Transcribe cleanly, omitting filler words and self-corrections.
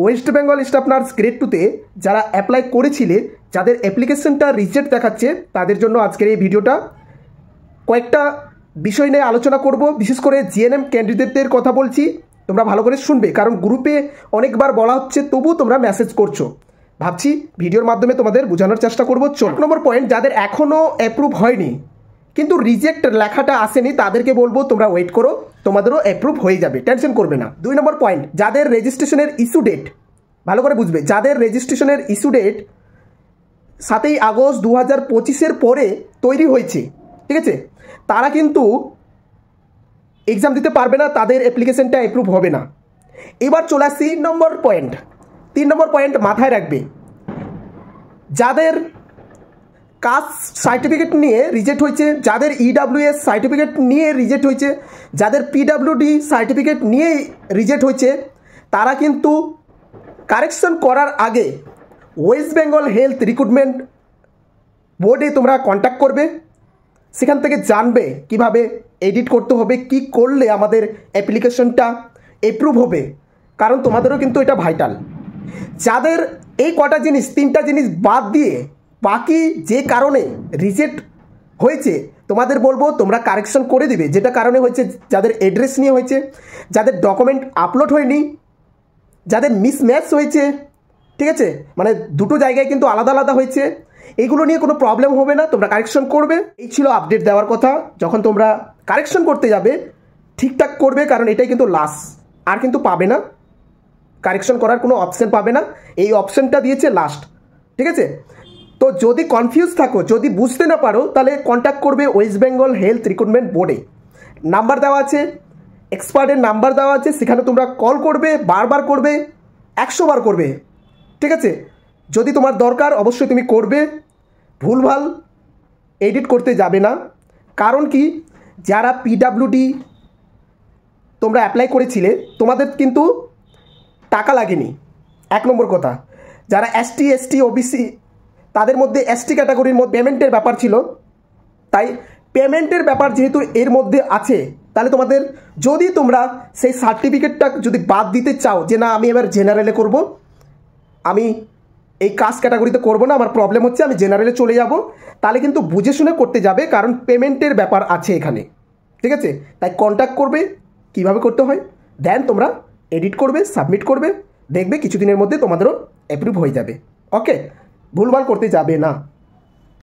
West Bengal staff nurse grade 2-তে যারা apply করেছিলে, যাদের অ্যাপ্লিকেশনটা রিজেক্ট দেখাচ্ছে, তাদের জন্য আজকের এই ভিডিওটা। কয়েকটা বিষয় নিয়ে আলোচনা করব, বিশেষ করে জিএনএম ক্যান্ডিডেটদের কথা বলছি, তোমরা ভালো করে শুনবে, কারণ গ্রুপে অনেকবার বলা হচ্ছে তবু তোমরা মেসেজ করছো। ভাবছি ভিডিওর মাধ্যমে তোমাদের বোঝানোর চেষ্টা করবো। 1 নম্বর পয়েন্ট, যাদের এখনও অ্যাপ্রুভ হয়নি কিন্তু রিজেক্ট লেখাটা আসেনি, তাদেরকে বলবো তোমরা ওয়েট করো, তোমাদেরও অ্যাপ্রুভ হয়ে যাবে, টেনশন করবে না। 2 নম্বর পয়েন্ট, যাদের রেজিস্ট্রেশনের ইস্যু ডেট, ভালো করে বুঝবে, যাদের রেজিস্ট্রেশনের ইস্যু ডেট 7ই আগস্ট 2025-এর পরে তৈরি হয়েছে, ঠিক আছে, তারা কিন্তু এক্সাম দিতে পারবে না, তাদের অ্যাপ্লিকেশনটা অ্যাপ্রুভ হবে না। এবার চলে আসছি 3 নম্বর পয়েন্ট মাথায় রাখবে, যাদের কাস্ট সার্টিফিকেট নিয়ে রিজেক্ট হয়েছে, যাদের ইডাব্লিউএস সার্টিফিকেট নিয়ে রিজেক্ট হয়েছে, যাদের পিডাব্লিউডি সার্টিফিকেট নিয়ে রিজেক্ট হয়েছে, তারা কিন্তু কারেকশন করার আগে ওয়েস্ট বেঙ্গল হেলথ রিক্রুটমেন্ট বোর্ডে তোমরা কন্ট্যাক্ট করবে, সেখান থেকে জানবে কিভাবে এডিট করতে হবে, কি করলে আমাদের অ্যাপ্লিকেশনটা অ্যাপ্রুভ হবে, কারণ তোমাদেরও কিন্তু এটা ভাইটাল। যাদের এই কটা জিনিস, 3টা জিনিস বাদ দিয়ে বাকি যে কারণে রিজেক্ট হয়েছে, তোমাদের বলবো তোমরা কারেকশন করে দিবে। যেটা কারণে হয়েছে, যাদের অ্যাড্রেস নিয়ে হয়েছে, যাদের ডকুমেন্ট আপলোড হয়নি, যাদের মিসম্যাচ হয়েছে, ঠিক আছে, মানে দুটো জায়গায় কিন্তু আলাদা আলাদা হয়েছে, এইগুলো নিয়ে কোনো প্রবলেম হবে না, তোমরা কারেকশন করবে। এই ছিল আপডেট দেওয়ার কথা। যখন তোমরা কারেকশন করতে যাবে ঠিকঠাক করবে, কারণ এটাই কিন্তু লাস্ট, আর কিন্তু পাবে না, কারেকশন করার কোনো অপশান পাবে না, এই অপশানটা দিয়েছে লাস্ট, ঠিক আছে। তো যদি কনফিউজ থাকো, যদি বুঝতে না পারো, তাহলে কন্ট্যাক্ট করবে ওয়েস্ট বেঙ্গল হেলথ রিক্রুটমেন্ট বোর্ডে, নাম্বার দেওয়া আছে, এক্সপার্টের নাম্বার দেওয়া আছে, সেখানে তোমরা কল করবে, বারবার করবে, 100 বার করবে, ঠিক আছে। যদি তোমার দরকার অবশ্যই তুমি করবে, ভুলভাল এডিট করতে যাবে না। কারণ কি, যারা পিডাব্লিউডি তোমরা অ্যাপ্লাই করেছিলে, তোমাদের কিন্তু টাকা লাগেনি, 1 নম্বর কথা। যারা এসটি, ওবিসি, তাদের মধ্যে এসটি ক্যাটাগরির মধ্যে পেমেন্টের ব্যাপার ছিল, তাই পেমেন্টের ব্যাপার যেহেতু এর মধ্যে আছে, তাহলে তোমাদের যদি তোমরা সেই সার্টিফিকেটটা যদি বাদ দিতে চাও, যে না আমি এবার জেনারেলে করব, আমি এই কাস্ট ক্যাটাগরিতে করব না, আমার প্রবলেম হচ্ছে, আমি জেনারেলে চলে যাব, তাহলে কিন্তু বুঝে শুনে করতে যাবে, কারণ পেমেন্টের ব্যাপার আছে এখানে, ঠিক আছে। তাই কন্ট্যাক্ট করবে কিভাবে করতে হয়, দেন তোমরা এডিট করবে, সাবমিট করবে, দেখবে কিছুদিনের মধ্যে তোমাদেরও অ্যাপ্রুভ হয়ে যাবে। ওকে, ভুলভাল করতে যাবে না।